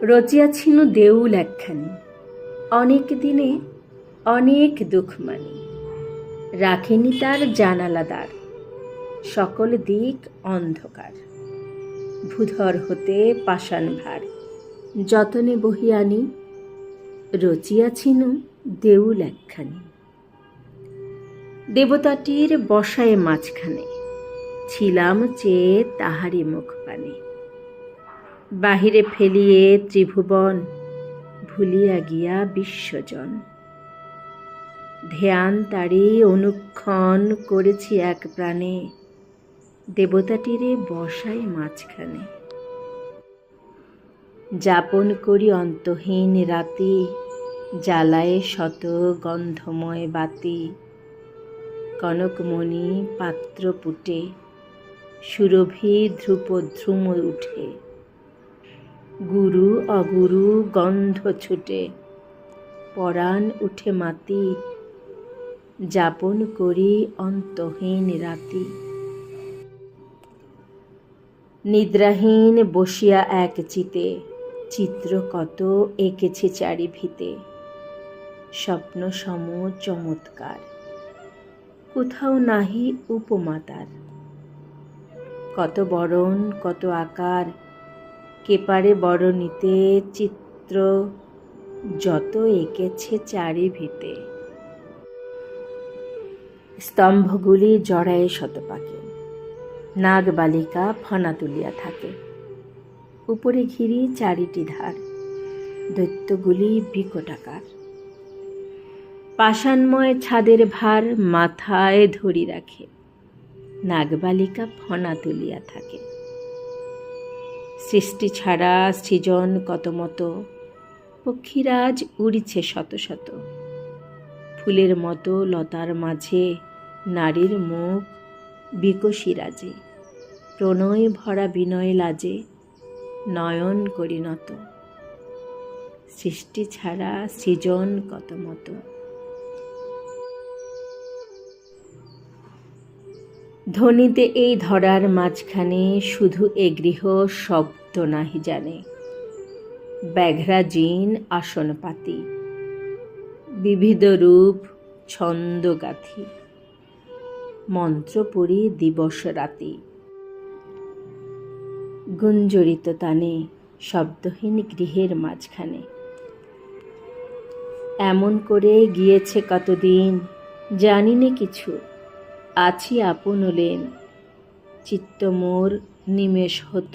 রচিয়াছিনু দেউল একখানি, অনেক দিনে অনেক দুঃখ মানি। রাখেনি তার জানালা দ্বার, সকল দিক অন্ধকার। ভূধর হতে পাষাণ ভার, যতনে বহিয়ানি। রচিয়াছিনু দেউল একখানি। দেবতাটির বসায় মাঝখানে, ছিলাম চেয়ে তাহারি মুখ পানে। বাহিরে ফেলিয়ে ত্রিভুবন, ভুলিয়া গিয়া বিশ্বজন। ধ্যান তারি অনুক্ষণ করেছি এক প্রাণে, দেবতাটিরে বসায় মাঝখানে। যাপন করি অন্তহীন রাতি, জ্বালায় শত গন্ধময় বাতি। কনকমণি পাত্র পুটে, সুরভি ধ্রুপদ্রুম উঠে। গুরু অগুরু গন্ধ ছুটে, পরাণ উঠে মাতি। যাপন করি অন্তহীন রাতি। নিদ্রাহীন বসিয়া এক চিতে, চিত্র কত এঁকেছি চারিভিতে। স্বপ্ন সম চমৎকার, কোথাও নাহি উপমা তার। কত বরণ কত আকার, কে পারে বরণিতে। চিত্র যত এঁকেছে চারিভিতে। স্তম্ভগুলি জড়ায়ে শতপাকে, নাগবালিকা ফণা তুলিয়া থাকে। উপরে ঘিরি চারিটি ধার, দৈত্যগুলি বিকটাকার। পাষাণময় ছাদের ভার মাথায় ধরি রাখে, নাগবালিকা ফণা তুলিয়া থাকে। সৃষ্টি ছাড়া সৃজন কত মত, পক্ষীরাজ উড়িছে শত শত। ফুলের মতো লতার মাঝে, নারীর মুখ বিকশী রাজে। প্রণয় ভরা বিনয় লাজে, নয়ন করি নত। সৃষ্টি ছাড়া সৃজন কত মত। ধ্বনিতে এই ধরার মাঝখানে, শুধু এ গৃহ শব্দ নাহি জানে। ব্যাঘ্রা জিন আসন পাতি, বিবিধ রূপ ছন্দ গাথি। মন্ত্র পড়ি দিবস রাতি, গুঞ্জরিত তানে শব্দহীন গৃহের মাঝখানে। এমন করে গিয়েছে কতদিন, জানি নে কিছু, আছি আপন লেন। চিত্ত মোর নিমেষ হতো,